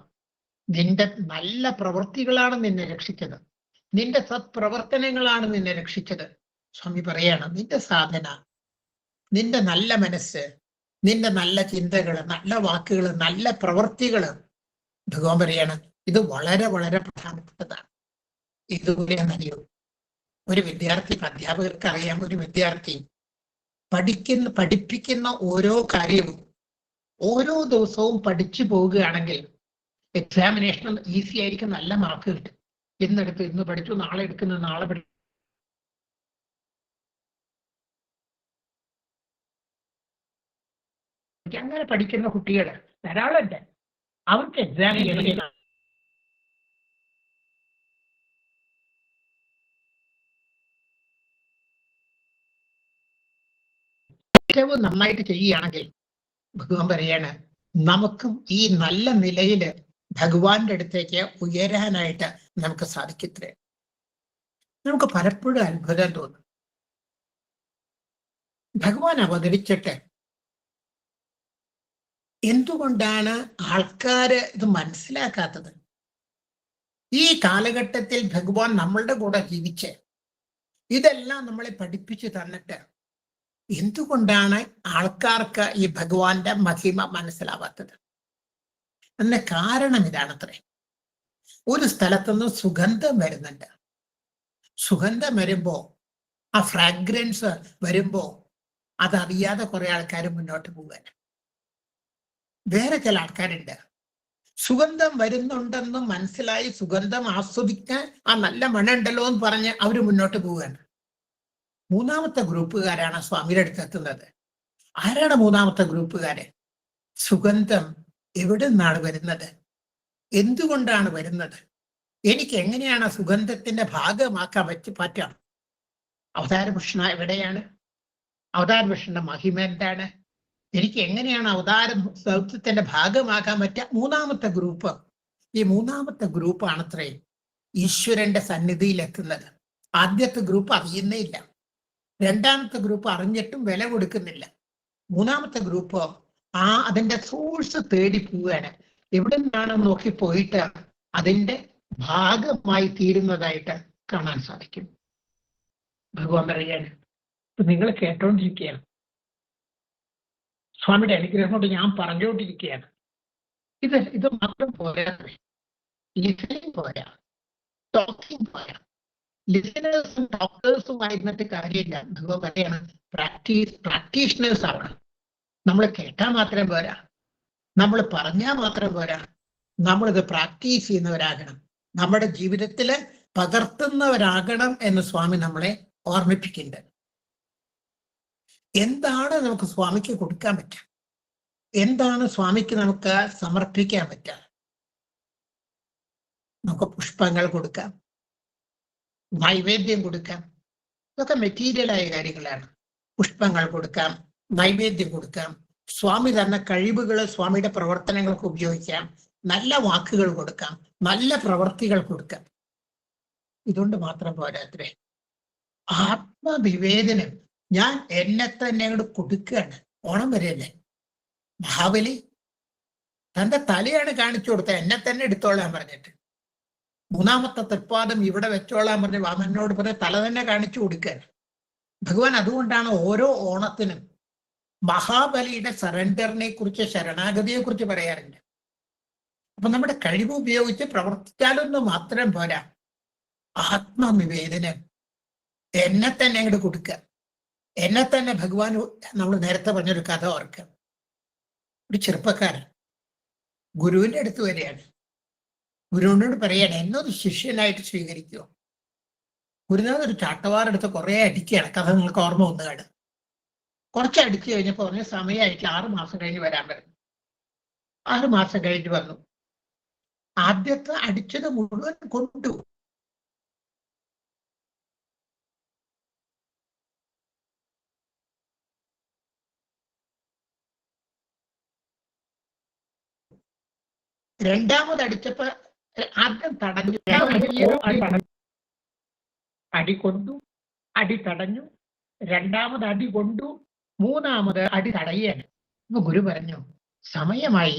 നിന്റെ നല്ല പ്രവൃത്തികളാണ് നിന്നെ രക്ഷിച്ചത്, നിന്റെ സത്പ്രവർത്തനങ്ങളാണ് നിന്നെ രക്ഷിച്ചത്. സ്വാമി പറയാണ്, നിന്റെ സാധന, നിന്റെ നല്ല മനസ്സ്, നിന്റെ നല്ല ചിന്തകള്, നല്ല വാക്കുകള്, നല്ല പ്രവൃത്തികള്. ഭഗവാൻ പറയാണ്, ഇത് വളരെ വളരെ പ്രധാനപ്പെട്ടതാണ്. ഇതുപോലെ അറിയൂ, ഒരു വിദ്യാർത്ഥിക്ക്, അധ്യാപകർക്ക് അറിയാം, ഒരു വിദ്യാർത്ഥി പഠിപ്പിക്കുന്ന ഓരോ കാര്യവും ഓരോ ദിവസവും പഠിച്ചു പോവുകയാണെങ്കിൽ എക്സാമിനേഷൻ ഈസി ആയിരിക്കും, നല്ല മാർക്ക് കിട്ടും. ഇന്നെടുത്ത് ഇന്ന് പഠിച്ചു, നാളെ എടുക്കുന്നത് നാളെ പഠിക്കും. അങ്ങനെ പഠിക്കുന്ന കുട്ടികൾ ധാരാളമുണ്ട്. അവർക്ക് എക്സാം ഏറ്റവും നന്നായിട്ട് ചെയ്യുകയാണെങ്കിൽ ഭഗവാൻ പറയാണ്, നമുക്കും ഈ നല്ല നിലയില് ഭഗവാന്റെ അടുത്തേക്ക് ഉയരാനായിട്ട് നമുക്ക് സാധിക്കത്രേ. നമുക്ക് പലപ്പോഴും അത്ഭുതം തോന്നും. ഭഗവാൻ അവതരിച്ചിട്ട് എന്തുകൊണ്ടാണ് ആൾക്കാര് ഇത് മനസ്സിലാക്കാത്തത്? ഈ കാലഘട്ടത്തിൽ ഭഗവാൻ നമ്മളുടെ കൂടെ ജീവിച്ച് ഇതെല്ലാം നമ്മളെ പഠിപ്പിച്ചു തന്നിട്ട് എന്തുകൊണ്ടാണ് ആൾക്കാർക്ക് ഈ ഭഗവാന്റെ മഹിമ മനസ്സിലാവാത്തത്? അതിന്റെ കാരണം ഇതാണത്രേ. ഒരു സ്ഥലത്തുനിന്ന് സുഗന്ധം വരുന്നുണ്ട്. സുഗന്ധം വരുമ്പോ, ആ ഫ്രാഗ്രൻസ് വരുമ്പോ അതറിയാതെ കുറെ ആൾക്കാർ മുന്നോട്ട് പോകാൻ. വേറെ ചില ആൾക്കാരുണ്ട്, സുഗന്ധം വരുന്നുണ്ടെന്നും മനസ്സിലായി സുഗന്ധം ആസ്വദിക്കാൻ ആ നല്ല മണമുണ്ടല്ലോ എന്ന് പറഞ്ഞ് അവര് മുന്നോട്ട് പോവുകയാണ്. മൂന്നാമത്തെ ഗ്രൂപ്പുകാരാണ് സ്വാമിയുടെ അടുത്ത് എത്തുന്നത്. ആരാണ് മൂന്നാമത്തെ ഗ്രൂപ്പുകാര്? സുഗന്ധം എവിടെ നിന്നാണ് വരുന്നത്? എന്തുകൊണ്ടാണ് വരുന്നത്? എനിക്ക് എങ്ങനെയാണ് സുഗന്ധത്തിന്റെ ഭാഗമാക്കാൻ പറ്റാം? അവതാരപുരുഷന എവിടെയാണ്? അവതാരപുരുഷന്റെ മഹിമ എന്താണ്? എനിക്ക് എങ്ങനെയാണ് അവതാര ദൗത്യത്തിന്റെ ഭാഗമാക്കാൻ പറ്റുക? മൂന്നാമത്തെ ഗ്രൂപ്പ്. ഈ മൂന്നാമത്തെ ഗ്രൂപ്പാണത്രേ ഈശ്വരന്റെ സന്നിധിയിൽ എത്തുന്നത്. ആദ്യത്തെ ഗ്രൂപ്പ് അറിയുന്നേ ഇല്ല, രണ്ടാമത്തെ ഗ്രൂപ്പ് അറിഞ്ഞിട്ടും വില കൊടുക്കുന്നില്ല. മൂന്നാമത്തെ ഗ്രൂപ്പ് അതിന്റെ സോഴ്സ് തേടി പോവുകയാണ്. എവിടെ നിന്നാണ് നോക്കി പോയിട്ട് അതിന്റെ ഭാഗമായി തീരുന്നതായിട്ട് കാണാൻ സാധിക്കും. ഭഗവാൻ പറയാണ്, ഇപ്പൊ നിങ്ങൾ കേട്ടോണ്ടിരിക്കുകയാണ്, സ്വാമിയുടെ അനുഗ്രഹം കൊണ്ട് ഞാൻ പറഞ്ഞുകൊണ്ടിരിക്കുകയാണ്. ഇത് മാത്രം പോരാ, ലിസണിങ് പോരാ, ടോക്കിംഗ് പോരാ. ലിസണേഴ്സും ടോക്കേഴ്സും ആയിരുന്നിട്ട് കാര്യമില്ല. ഭഗവാൻ പറയാണ്, പ്രാക്ടീഷണേഴ്സ് ആവണം. നമ്മൾ കേട്ടാൽ മാത്രം പോരാ, നമ്മൾ പറഞ്ഞാൽ മാത്രം പോരാ, നമ്മളിത് പ്രാക്ടീസ് ചെയ്യുന്നവരാകണം, നമ്മുടെ ജീവിതത്തില് പകർത്തുന്നവരാകണം എന്ന് സ്വാമി നമ്മളെ ഓർമ്മിപ്പിക്കുന്നുണ്ട്. എന്താണ് നമുക്ക് സ്വാമിക്ക് കൊടുക്കാൻ പറ്റുക? എന്താണ് സ്വാമിക്ക് നമുക്ക് സമർപ്പിക്കാൻ പറ്റുക? നമുക്ക് പുഷ്പങ്ങൾ കൊടുക്കാം, നൈവേദ്യം കൊടുക്കാം. ഇതൊക്കെ മെറ്റീരിയലായ കാര്യങ്ങളാണ്. പുഷ്പങ്ങൾ കൊടുക്കാം, നൈവേദ്യം കൊടുക്കാം, സ്വാമി തന്ന കഴിവുകൾ സ്വാമിയുടെ പ്രവർത്തനങ്ങൾക്ക് ഉപയോഗിക്കാം, നല്ല വാക്കുകൾ കൊടുക്കാം, നല്ല പ്രവർത്തികൾ കൊടുക്കാം. ഇതുകൊണ്ട് മാത്രം പോരാത്രേ. ആത്മനിവേദനം, ഞാൻ എന്നെ തന്നെ അങ്ങോട്ട് കൊടുക്കുകയാണ്. ഓണം വരെയല്ലേ, മഹാബലി തന്റെ തലയാണ് കാണിച്ചു കൊടുത്തത്, എന്നെ തന്നെ എടുത്തോളാൻ പറഞ്ഞിട്ട്. മൂന്നാമത്തെ തൃപ്പാദം ഇവിടെ വെച്ചോളാൻ പറഞ്ഞ് വാമനോട് പറഞ്ഞ തല തന്നെ കാണിച്ചു കൊടുക്കാൻ. ഭഗവാൻ അതുകൊണ്ടാണ് ഓരോ ഓണത്തിനും മഹാബലിയുടെ സറണ്ടറിനെ കുറിച്ച്, ശരണാഗതിയെ കുറിച്ച് പറയാറുണ്ട്. അപ്പൊ നമ്മുടെ കഴിവ് ഉപയോഗിച്ച് പ്രവർത്തിച്ചാലൊന്നും മാത്രം പോരാ, ആത്മനിവേദനം, എന്നെ തന്നെ അങ്ങോട്ട് കൊടുക്കുക. എന്നെ തന്നെ ഭഗവാൻ, നമ്മൾ നേരത്തെ പറഞ്ഞൊരു കഥ ഓർക്കുക. ഒരു ചെറുപ്പക്കാരൻ ഗുരുവിന്റെ അടുത്ത് വരികയാണ്. ഗുരുവിനോട് പറയാണ് എന്നൊരു ശിഷ്യനായിട്ട് സ്വീകരിക്കുമോ. ഗുരുനാഥ് ഒരു ചാട്ടവാറെടുത്ത് കുറെ അടിക്കുകയാണ്. കഥ നിങ്ങൾക്ക് ഓർമ്മ വന്നുകാട്. കുറച്ച് അടിച്ചു കഴിഞ്ഞപ്പോൾ പറഞ്ഞ സമയമായിട്ട് 6 മാസം കഴിഞ്ഞ് വരാൻ പറഞ്ഞു. 6 മാസം കഴിഞ്ഞ് വന്നു. ആദ്യത്തെ അടിച്ചത് മുഴുവൻ കൊണ്ടു. രണ്ടാമത് അടിച്ചപ്പോ ആദ്യം തടഞ്ഞു, അടി കൊണ്ടു, അടി തടഞ്ഞു, രണ്ടാമത് അടി കൊണ്ടു, മൂന്നാമത് അടി തടയാണ്. അപ്പൊ ഗുരു പറഞ്ഞു, സമയമായി,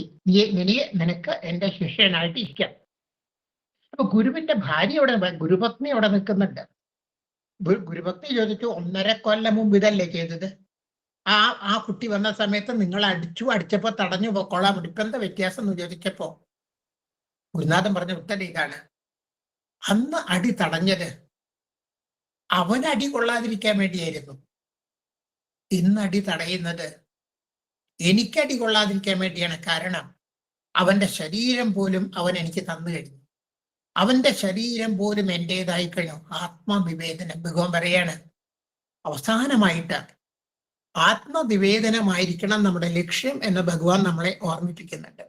നിനക്ക് എന്റെ ശിഷ്യനായിട്ട് ഇരിക്കാം. അപ്പൊ ഗുരുവിന്റെ ഭാര്യ അവിടെ, ഗുരുപത്നി അവിടെ നിൽക്കുന്നുണ്ട്. ഗുരുപത്നി ചോദിച്ചു, 1.5 കൊല്ലം മുമ്പ് ഇതല്ലേ ചെയ്തത്? ആ കുട്ടി വന്ന സമയത്ത് നിങ്ങൾ അടിച്ചപ്പോ തടഞ്ഞു പൊക്കോളാം, ഇപ്പൊ എന്താ വ്യത്യാസം എന്ന് ചോദിച്ചപ്പോ ഗുരുനാഥൻ പറഞ്ഞ ഉത്തരം ഇതാണ്, അന്ന് അടി തടഞ്ഞത് അവനടി കൊള്ളാതിരിക്കാൻ വേണ്ടിയായിരുന്നു. ഇന്നടി തടയുന്നത് എനിക്കടി കൊള്ളാതിരിക്കാൻ വേണ്ടിയാണ്. കാരണം അവന്റെ ശരീരം പോലും അവൻ എനിക്ക് തന്നു കഴിഞ്ഞു. അവന്റെ ശരീരം പോലും എന്റേതായി കഴിഞ്ഞു. ആത്മവിവേചനം ഭഗവാൻ പറയാണ്. അവസാനമായിട്ട് ആത്മവിവേചനമായിരിക്കണം നമ്മുടെ ലക്ഷ്യം എന്ന് ഭഗവാൻ നമ്മളെ ഓർമ്മിപ്പിക്കുന്നുണ്ട്.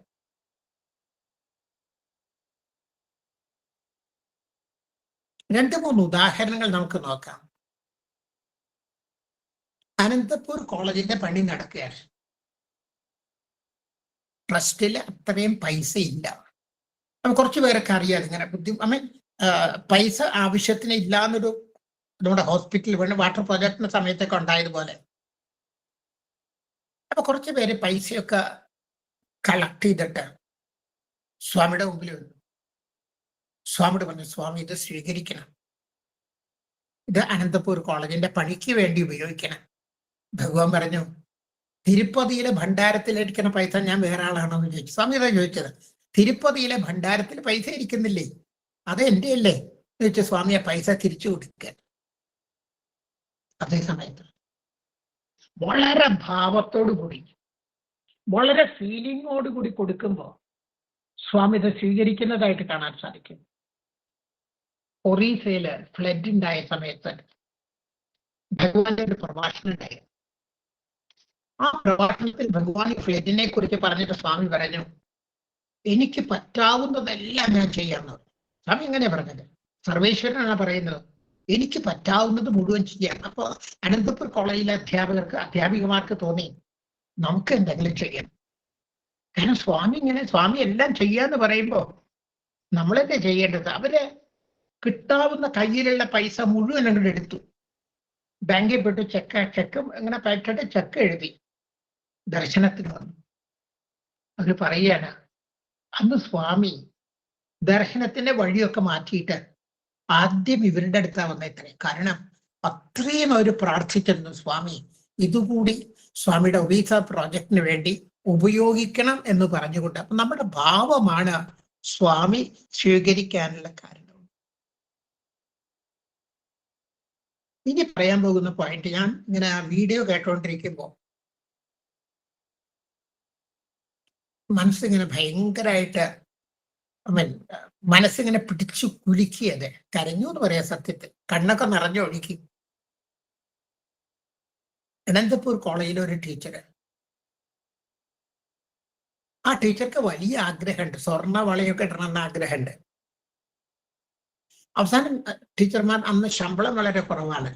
രണ്ട് മൂന്ന് ഉദാഹരണങ്ങൾ നമുക്ക് നോക്കാം. അനന്തപൂർ കോളേജിന്റെ പണി നടക്കുകയാണ്. ട്രസ്റ്റില് അത്രയും പൈസ ഇല്ല. കുറച്ചു പേരൊക്കെ അറിയാതെ ഇങ്ങനെ പൈസ ആവശ്യത്തിന് ഇല്ലാന്നൊരു നമ്മുടെ ഹോസ്പിറ്റലിൽ വേണ്ട വാട്ടർ പ്രൊജക്ടിന്റെ സമയത്തൊക്കെ ഉണ്ടായതുപോലെ. അപ്പൊ കുറച്ചു പേര് പൈസയൊക്കെ കളക്ട് ചെയ്തിട്ട് സ്വാമിയുടെ മുമ്പിൽ വന്നു. സ്വാമിയോട് പറഞ്ഞു, സ്വാമി ഇത് സ്വീകരിക്കണം, ഇത് അനന്തപൂർ കോളേജിന്റെ പണിക്ക് വേണ്ടി ഉപയോഗിക്കണം. ഭഗവാൻ പറഞ്ഞു, തിരുപ്പതിയിലെ ഭണ്ഡാരത്തിലിരിക്കുന്ന പൈസ ഞാൻ വേറെ ആളാണോ എന്ന് ചോദിച്ചു. സ്വാമി ഇതാ ചോദിച്ചത്, തിരുപ്പതിയിലെ ഭണ്ഡാരത്തിൽ പൈസ ഇരിക്കുന്നില്ലേ, അത് എൻ്റെ അല്ലേ എന്ന് ചോദിച്ചു. സ്വാമിയെ പൈസ തിരിച്ചു കൊടുക്കുക. അതേ സമയത്ത് വളരെ ഭാവത്തോടു കൂടി, വളരെ ഫീലിങ്ങോട് കൂടി കൊടുക്കുമ്പോൾ സ്വാമി ഇത് സ്വീകരിക്കുന്നതായിട്ട് കാണാൻ സാധിക്കും. ഒറീസയില് ഫ്ലഡ് ഉണ്ടായ സമയത്ത് ഭഗവാന്റെ ഒരു പ്രഭാഷണം ഉണ്ടായി. ആ പ്രഭാഷണത്തിൽ ഭഗവാൻ ഫ്ലഡിനെ കുറിച്ച് പറഞ്ഞിട്ട് സ്വാമി പറഞ്ഞു, എനിക്ക് പറ്റാവുന്നതെല്ലാം ഞാൻ ചെയ്യാമെന്ന്. സ്വാമി എങ്ങനെയാ പറഞ്ഞത്? സർവേശ്വരനാണ് പറയുന്നത്, എനിക്ക് പറ്റാവുന്നത് മുഴുവൻ ചെയ്യാം. അപ്പൊ അനന്തപുർ കോളേജിലെ അധ്യാപികമാർക്ക് തോന്നി, നമുക്ക് എന്തെങ്കിലും ചെയ്യാം. കാരണം സ്വാമി എല്ലാം ചെയ്യാന്ന് പറയുമ്പോ നമ്മളെന്നെ ചെയ്യേണ്ടത്. അവര് കിട്ടാവുന്ന കയ്യിലുള്ള പൈസ മുഴുവൻ അങ്ങോട്ട് എടുത്തു. ബാങ്കിൽ പോയിട്ട് ചെക്ക് ഇങ്ങനെ പറ്റിട്ട് ചെക്ക് എഴുതി ദർശനത്തിന് വന്നു. അവര് പറയാണ്, അന്ന് സ്വാമി ദർശനത്തിന്റെ വഴിയൊക്കെ മാറ്റിയിട്ട് ആദ്യം ഇവരുടെ അടുത്താ വന്നേത്രേ. കാരണം അത്രയും അവർ പ്രാർത്ഥിച്ചിരുന്നു, സ്വാമി ഇതുകൂടി സ്വാമിയുടെ ഒറീസ പ്രോജക്റ്റിന് വേണ്ടി ഉപയോഗിക്കണം എന്ന് പറഞ്ഞുകൊണ്ട്. അപ്പൊ നമ്മുടെ ഭാവമാണ് സ്വാമി സ്വീകരിക്കാനുള്ള കാരണം. ഇനി പറയാൻ പോകുന്ന പോയിന്റ്, ഞാൻ ഇങ്ങനെ വീഡിയോ കേട്ടോണ്ടിരിക്കുമ്പോൾ മനസ്സിങ്ങനെ ഭയങ്കരമായിട്ട് മനസ്സിങ്ങനെ പിടിച്ചു കുലുക്കിയത്. കരഞ്ഞു എന്ന് പറയാം സത്യത്തിൽ, കണ്ണൊക്കെ നിറഞ്ഞൊഴുകി. അനന്തപൂർ കോളേജിലെ ഒരു ടീച്ചറ്, ആ ടീച്ചർക്ക് വലിയ ആഗ്രഹമുണ്ട്, സ്വർണ്ണ വളയൊക്കെ ഇടണമെന്ന് ആഗ്രഹമുണ്ട്. അവസാനം ടീച്ചർമാർ അന്ന് ശമ്പളം വളരെ കുറവാണ്.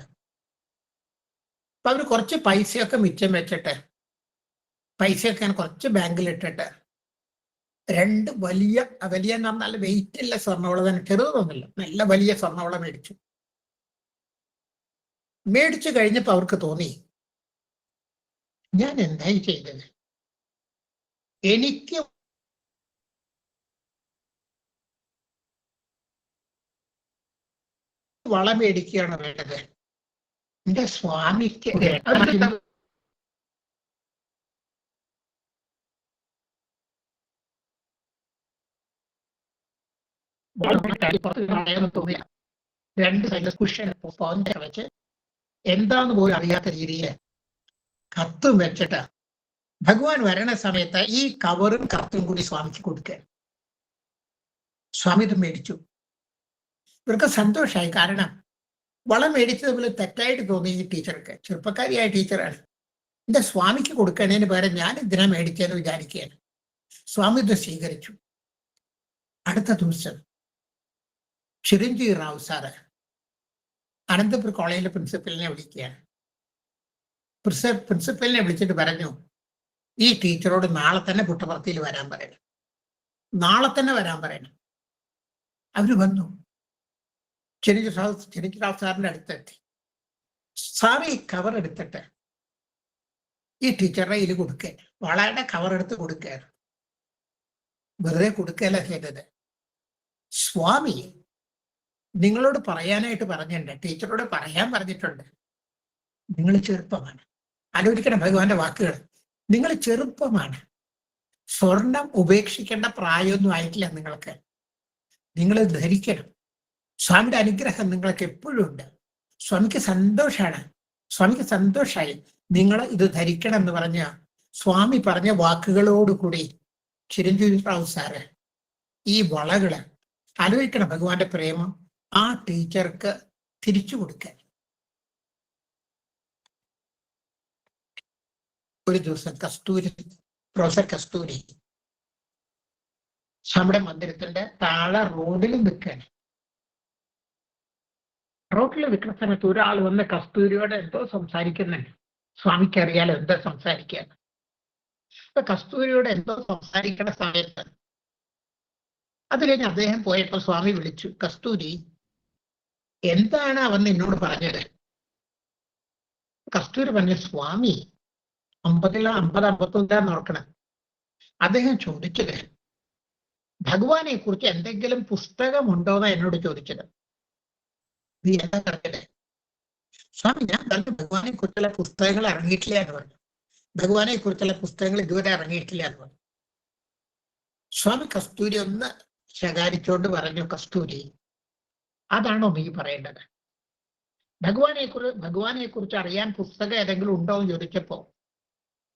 അപ്പൊ അവര് കുറച്ച് പൈസയൊക്കെ മിച്ചം വെച്ചിട്ട്, പൈസയൊക്കെ കുറച്ച് ബാങ്കിൽ ഇട്ടിട്ട് 2 വലിയ നല്ല വെയിറ്റ് ഉള്ള സ്വർണ്ണവള തന്നെ, ചെറുതൊന്നുമില്ല, നല്ല വലിയ സ്വർണ്ണവള മേടിച്ചു കഴിഞ്ഞപ്പോ അവർക്ക് തോന്നി, ഞാൻ എന്തായി ചെയ്തത്? എനിക്ക് വള മേടിക്കുകയാണ് വേണ്ടത്, എന്റെ സ്വാമിക്ക് തോന്നിയ 2 സൈഡ് കുഷൻ വെച്ച് എന്താന്ന് പോലും അറിയാത്ത രീതിയിൽ കത്തും വെച്ചിട്ട് ഭഗവാൻ വരണ സമയത്ത് ഈ കവറും കത്തും കൂടി സ്വാമിക്ക് കൊടുക്കുക. സ്വാമി ഇത് മേടിച്ചു. ഇവർക്ക് സന്തോഷമായി. കാരണം വളം മേടിച്ചതുപോലെ തെറ്റായിട്ട് തോന്നി ഈ ടീച്ചർക്ക്. ചെറുപ്പക്കാരിയായ ടീച്ചറാണ്. എന്റെ സ്വാമിക്ക് കൊടുക്കണേന് പകരം ഞാൻ എന്തിനാ മേടിച്ചതെന്ന് വിചാരിക്കുകയാണ്. സ്വാമി ഇത് സ്വീകരിച്ചു. അടുത്ത ദിവസം ചിരഞ്ജീവി റാവു സാറ് അനന്തപുര കോളേജിലെ പ്രിൻസിപ്പലിനെ വിളിക്കുകയാണ്. പ്രിൻസിപ്പലിനെ വിളിച്ചിട്ട് പറഞ്ഞു, ഈ ടീച്ചറോട് നാളെ തന്നെ പുട്ടപർത്തിയിൽ വരാൻ പറയണം, നാളെ തന്നെ വരാൻ പറയണം. അവര് വന്നു. ചിരഞ്ജീവി റാവു സാറിന്റെ അടുത്തെത്തി. സാറ് ഈ കവർ എടുത്തിട്ട് ഈ ടീച്ചറുടെ കയ്യിൽ കൊടുക്കുക, വളയുടെ കവർ എടുത്ത് കൊടുക്കുകയാണ്. വെറുതെ കൊടുക്കുകയല്ല ചെയ്തത്. സ്വാമി നിങ്ങളോട് പറയാനായിട്ട് പറഞ്ഞിട്ടുണ്ട്, ടീച്ചറോട് പറയാൻ പറഞ്ഞിട്ടുണ്ട്. നിങ്ങൾ ചെറുപ്പമാണ്. ആലോചിക്കണം ഭഗവാന്റെ വാക്കുകൾ. നിങ്ങൾ ചെറുപ്പമാണ്. സ്വർണം ഉപേക്ഷിക്കേണ്ട പ്രായമൊന്നും ആയിട്ടില്ല നിങ്ങൾക്ക്. നിങ്ങൾ ധരിക്കണം. സ്വാമിയുടെ അനുഗ്രഹം നിങ്ങൾക്ക് എപ്പോഴും ഉണ്ട്. സ്വാമിക്ക് സന്തോഷമാണ്. സ്വാമിക്ക് സന്തോഷമായി നിങ്ങൾ ഇത് ധരിക്കണം എന്ന് പറഞ്ഞ സ്വാമി പറഞ്ഞ വാക്കുകളോടുകൂടി ചിരഞ്ജീവി റാവു സാറ് ഈ വളകള്, ആലോചിക്കണം ഭഗവാന്റെ പ്രേമം, ആ ടീച്ചർക്ക് തിരിച്ചു കൊടുക്കാൻ. ഒരു ദിവസം പ്രൊഫസർ കസ്തൂരി നമ്മുടെ മന്ദിരത്തിന്റെ താഴെ റോഡിൽ നിൽക്കുകയാണ്. റോഡിൽ നിൽക്കുന്ന സമയത്ത് ഒരാൾ വന്ന് കസ്തൂരിയോട് എന്തോ സംസാരിക്കുന്നുണ്ട്. സ്വാമിക്ക് അറിയാലോ എന്താ സംസാരിക്കാൻ. അപ്പൊ കസ്തൂരിയോട് എന്തോ സംസാരിക്കുന്ന സമയത്ത് അത് കഴിഞ്ഞ് അദ്ദേഹം പോയപ്പോൾ സ്വാമി വിളിച്ചു, കസ്തൂരി എന്താണ് അവൻ എന്നോട് പറഞ്ഞത്? കസ്തൂരി പറഞ്ഞു, സ്വാമി 50 നോക്കണം. അദ്ദേഹം ചോദിച്ചത് ഭഗവാനെ കുറിച്ച് എന്തെങ്കിലും പുസ്തകമുണ്ടോന്നാ എന്നോട് ചോദിച്ചത്. നീ എന്താ പറഞ്ഞത്? സ്വാമി ഞാൻ പറഞ്ഞു ഭഗവാനെ കുറിച്ചുള്ള പുസ്തകങ്ങൾ ഇറങ്ങിയിട്ടില്ല എന്ന് പറഞ്ഞു. ഭഗവാനെ കുറിച്ചുള്ള പുസ്തകങ്ങൾ ഇതുവരെ ഇറങ്ങിയിട്ടില്ല എന്ന് പറഞ്ഞു. സ്വാമി കസ്തൂരി ഒന്ന് ശകാരിച്ചോണ്ട് പറഞ്ഞു, കസ്തൂരി അതാണോ നീ പറയേണ്ടത്? ഭഗവാനെ കുറിച്ച് അറിയാൻ പുസ്തകം ഏതെങ്കിലും ഉണ്ടോ എന്ന് ചോദിച്ചപ്പോ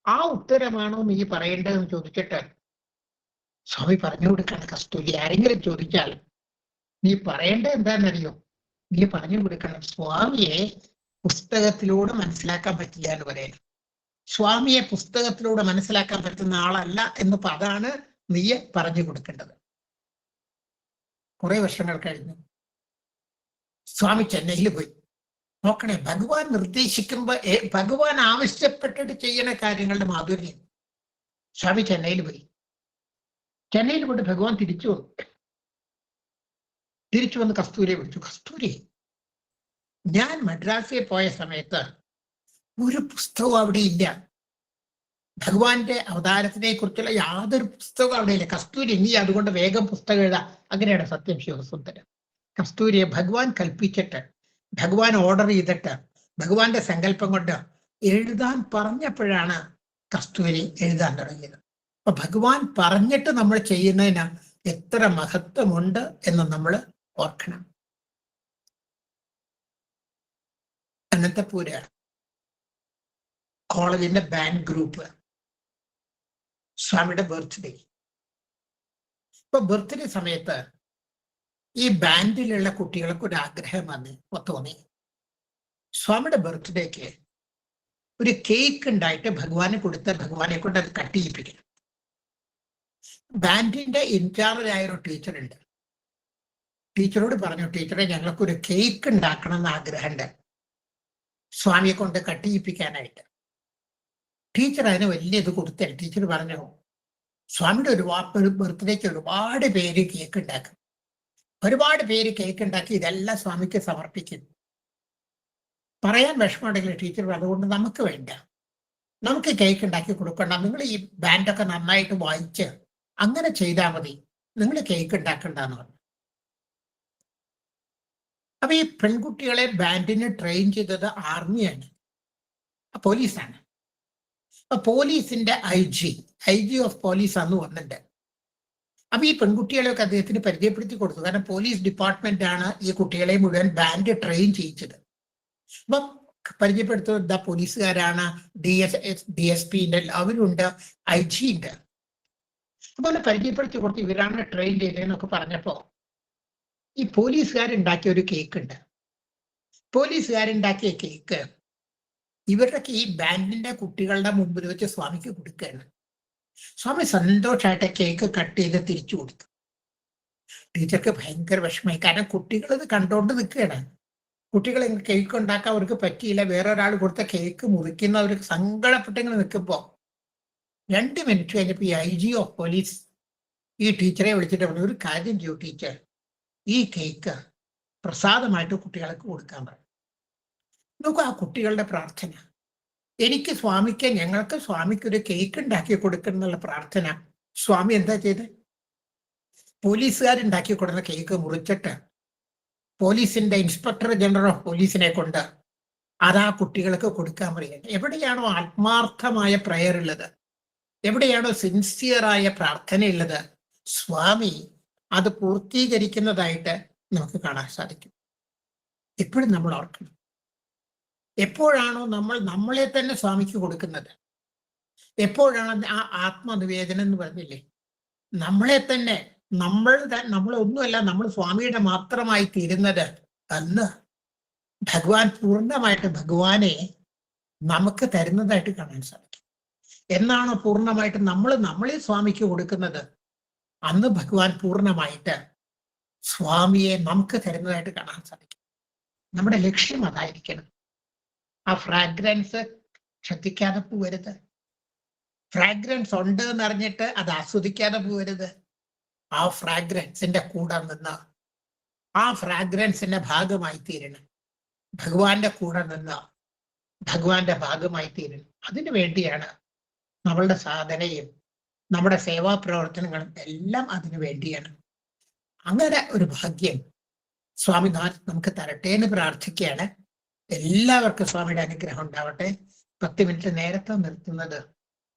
ആ ഉത്തരമാണോ നീ പറയേണ്ടതെന്ന് ചോദിച്ചിട്ട് സ്വാമി പറഞ്ഞു കൊടുക്കണം, കസ്തൂരി ആരെങ്കിലും ചോദിച്ചാൽ നീ പറയേണ്ടത് എന്താണെന്നറിയോ? നീ പറഞ്ഞു കൊടുക്കണം, സ്വാമിയെ പുസ്തകത്തിലൂടെ മനസ്സിലാക്കാൻ പറ്റില്ല എന്ന് പറയുന്നത്. സ്വാമിയെ പുസ്തകത്തിലൂടെ മനസ്സിലാക്കാൻ പറ്റുന്ന ആളല്ല എന്ന് അതാണ് നീ പറഞ്ഞു കൊടുക്കേണ്ടത്. കുറെ വർഷങ്ങൾ കഴിഞ്ഞു സ്വാമി ചെന്നൈയിൽ പോയി. നോക്കണേ, ഭഗവാൻ നിർദ്ദേശിക്കുമ്പോ ഭഗവാൻ ആവശ്യപ്പെട്ടിട്ട് ചെയ്യുന്ന കാര്യങ്ങളുടെ മാധുര്യം. സ്വാമി ചെന്നൈയിൽ പോയി. ചെന്നൈയിൽ പോയിട്ട് ഭഗവാൻ തിരിച്ചു വന്ന് കസ്തൂരിയെ വിളിച്ചു. കസ്തൂരി, ഞാൻ മദ്രാസിൽ പോയ സമയത്ത് ഒരു പുസ്തകവും അവിടെ ഇല്ല. ഭഗവാന്റെ അവതാരത്തിനെ കുറിച്ചുള്ള യാതൊരു പുസ്തകവും അവിടെ ഇല്ല. കസ്തൂരി നീ അതുകൊണ്ട് വേഗം പുസ്തകം എഴുതാ. അങ്ങനെയാണ് സത്യം ശിവസുന്ദരം. കസ്തൂരിയെ ഭഗവാൻ കൽപ്പിച്ചിട്ട്, ഭഗവാൻ ഓർഡർ ചെയ്തിട്ട്, ഭഗവാന്റെ സങ്കല്പം കൊണ്ട് എഴുതാൻ പറഞ്ഞപ്പോഴാണ് കസ്തൂരി എഴുതാൻ തുടങ്ങിയത്. അപ്പൊ ഭഗവാൻ പറഞ്ഞിട്ട് നമ്മൾ ചെയ്യുന്നതിന് എത്ര മഹത്വമുണ്ട് എന്ന് നമ്മൾ ഓർക്കണം. അനന്തപുര കോളേജിന്റെ ബാൻഡ് ഗ്രൂപ്പ് സ്വാമിയുടെ ബർത്ത്ഡേ. ഇപ്പൊ ബർത്ത്ഡേ സമയത്ത് ഈ ബാൻഡിലുള്ള കുട്ടികൾക്ക് ഒരു ആഗ്രഹം തോന്നി, സ്വാമിയുടെ ബർത്ത്ഡേക്ക് ഒരു കേക്ക് ഉണ്ടായിട്ട് ഭഗവാനെ കൊടുത്ത് ഭഗവാനെ കൊണ്ട് അത് കട്ട് ചെയ്യിപ്പിക്കണം. ബാൻഡിന്റെ ഇൻചാർജായ ഒരു ടീച്ചറുണ്ട്. ടീച്ചറോട് പറഞ്ഞു, ടീച്ചറെ ഞങ്ങൾക്കൊരു കേക്ക് ഉണ്ടാക്കണം എന്ന് ആഗ്രഹമുണ്ട് സ്വാമിയെ കൊണ്ട് കട്ട് ചെയ്യിപ്പിക്കാനായിട്ട്. ടീച്ചർ അതിന് വലിയ ഇത് കൊടുത്തേ. ടീച്ചർ പറഞ്ഞു, സ്വാമിയുടെ ഒരുപാട് ബർത്ത്ഡേക്ക് ഒരുപാട് പേര് കേക്ക് ഉണ്ടാക്കും, ഒരുപാട് പേര് കേക്ക് ഉണ്ടാക്കി ഇതെല്ലാം സ്വാമിക്ക് സമർപ്പിക്കും. പറയാൻ വിഷമമുണ്ടെങ്കിൽ ടീച്ചർ അതുകൊണ്ട് നമുക്ക് വേണ്ട, നമുക്ക് കേക്ക് ഉണ്ടാക്കി കൊടുക്കണ്ട, നിങ്ങൾ ഈ ബാൻഡൊക്കെ നന്നായിട്ട് വായിച്ച് അങ്ങനെ ചെയ്താൽ മതി, നിങ്ങൾ കേക്ക് ഉണ്ടാക്കണ്ടെന്ന് പറഞ്ഞു. അപ്പൊ ഈ പെൺകുട്ടികളെ ബാൻഡിന് ട്രെയിൻ ചെയ്തത് ആർമിയാണ്, പോലീസാണ്. അപ്പൊ പോലീസിന്റെ ഐ ജി ഓഫ് പോലീസ് അന്ന് വന്നിട്ടുണ്ട്. അപ്പൊ ഈ പെൺകുട്ടികളെയൊക്കെ അദ്ദേഹത്തിന് പരിചയപ്പെടുത്തി കൊടുത്തു. കാരണം പോലീസ് ഡിപ്പാർട്ട്മെന്റ് ആണ് ഈ കുട്ടികളെ മുഴുവൻ ബാൻഡ് ട്രെയിൻ ചെയ്യിച്ചത്. അപ്പം പരിചയപ്പെടുത്തുന്ന പോലീസുകാരാണ്, DSP ഉണ്ട്, അവരുണ്ട്, IG ഉണ്ട്. അതുപോലെ പരിചയപ്പെടുത്തി കൊടുത്ത് ഇവരാണ് ട്രെയിൻ ചെയ്തതെന്നൊക്കെ പറഞ്ഞപ്പോ ഈ പോലീസുകാരുണ്ടാക്കിയ ഒരു കേക്ക് ഉണ്ട്. പോലീസുകാരുണ്ടാക്കിയ കേക്ക് ഇവരുടെയൊക്കെ ഈ ബാൻഡിന്റെ കുട്ടികളുടെ മുമ്പിൽ വെച്ച് സ്വാമിക്ക് കൊടുക്കുകയാണ്. സ്വാമി സന്തോഷമായിട്ട് കേക്ക് കട്ട് ചെയ്ത് തിരിച്ചു കൊടുത്തു. ടീച്ചർക്ക് ഭയങ്കര വിഷമമായി. കാരണം കുട്ടികൾ ഇത് കണ്ടോണ്ട് നിൽക്കുകയാണ്. കുട്ടികൾ കേക്ക് ഉണ്ടാക്കാൻ അവർക്ക് പറ്റിയില്ല. വേറെ ഒരാൾ കൊടുത്ത കേക്ക് മുറിക്കുന്ന അവർക്ക് സങ്കടപ്പെട്ടിങ്ങനെ നിൽക്കുമ്പോൾ 2 മിനിറ്റ് കഴിഞ്ഞപ്പോൾ ഈ IG ഓഫ് പോലീസ് ഈ ടീച്ചറെ വിളിച്ചിട്ട് പറഞ്ഞു, ഒരു കാര്യം ചെയ്യൂ ടീച്ചർ, ഈ കേക്ക് പ്രസാദമായിട്ട് കുട്ടികൾക്ക് കൊടുക്കാൻ പറഞ്ഞു. നോക്കൂ ആ കുട്ടികളുടെ പ്രാർത്ഥന. എനിക്ക് സ്വാമിക്ക്, ഞങ്ങൾക്ക് സ്വാമിക്ക് ഒരു കേക്ക് ഉണ്ടാക്കി കൊടുക്കുന്നുള്ള പ്രാർത്ഥന. സ്വാമി എന്താ ചെയ്ത്? പോലീസുകാരുണ്ടാക്കി കൊടുക്കുന്ന കേക്ക് മുറിച്ചിട്ട് പോലീസിന്റെ ഇൻസ്പെക്ടർ ജനറൽ ഓഫ് പോലീസിനെ കൊണ്ട് അത് ആ കുട്ടികൾക്ക് കൊടുക്കാൻ പറയുന്നത്. എവിടെയാണോ ആത്മാർത്ഥമായ പ്രയർ ഉള്ളത്, എവിടെയാണോ സിൻസിയറായ പ്രാർത്ഥനയുള്ളത്, സ്വാമി അത് പൂർത്തീകരിക്കുന്നതായിട്ട് നമുക്ക് കാണാൻ സാധിക്കും. എപ്പോഴും നമ്മൾ ഓർക്കണം, എപ്പോഴാണോ നമ്മൾ നമ്മളെ തന്നെ സ്വാമിക്ക് കൊടുക്കുന്നത്, എപ്പോഴാണ് ആ ആത്മനിവേദനം എന്ന് പറഞ്ഞില്ലേ, നമ്മളെ തന്നെ നമ്മളൊന്നുമല്ല, നമ്മൾ സ്വാമിയുടെ മാത്രമായി തീരുന്നത്, അന്ന് ഭഗവാൻ പൂർണ്ണമായിട്ട് ഭഗവാനെ നമുക്ക് തരുന്നതായിട്ട് കാണാൻ സാധിക്കും. എന്നാണോ പൂർണ്ണമായിട്ട് നമ്മളെ സ്വാമിക്ക് കൊടുക്കുന്നത്, അന്ന് ഭഗവാൻ പൂർണ്ണമായിട്ട് സ്വാമിയെ നമുക്ക് തരുന്നതായിട്ട് കാണാൻ സാധിക്കും. നമ്മുടെ ലക്ഷ്യം അതായിരിക്കണം. ആ ഫ്രാഗ്രൻസ് ശ്രദ്ധിക്കാതെ പോവരുത്. ഫ്രാഗ്രൻസ് ഉണ്ട് എന്നറിഞ്ഞിട്ട് അത് ആസ്വദിക്കാതെ പോവരുത്. ആ ഫ്രാഗ്രൻസിന്റെ കൂടെ നിന്ന് ആ ഫ്രാഗ്രൻസിന്റെ ഭാഗമായി തീരണം. ഭഗവാന്റെ കൂടെ നിന്ന് ഭഗവാന്റെ ഭാഗമായി തീരണം. അതിനു വേണ്ടിയാണ് നമ്മളുടെ സാധനയും നമ്മുടെ സേവാ പ്രവർത്തനങ്ങളും എല്ലാം അതിനു വേണ്ടിയാണ്. അങ്ങനെ ഒരു ഭാഗ്യം സ്വാമിനാഥ് നമുക്ക് തരട്ടെ എന്ന് പ്രാർത്ഥിക്കുകയാണ്. എല്ലാവർക്കും സ്വാമിയുടെ അനുഗ്രഹം ഉണ്ടാവട്ടെ. 10 മിനിറ്റ് നേരത്തെ നിർത്തുന്നത്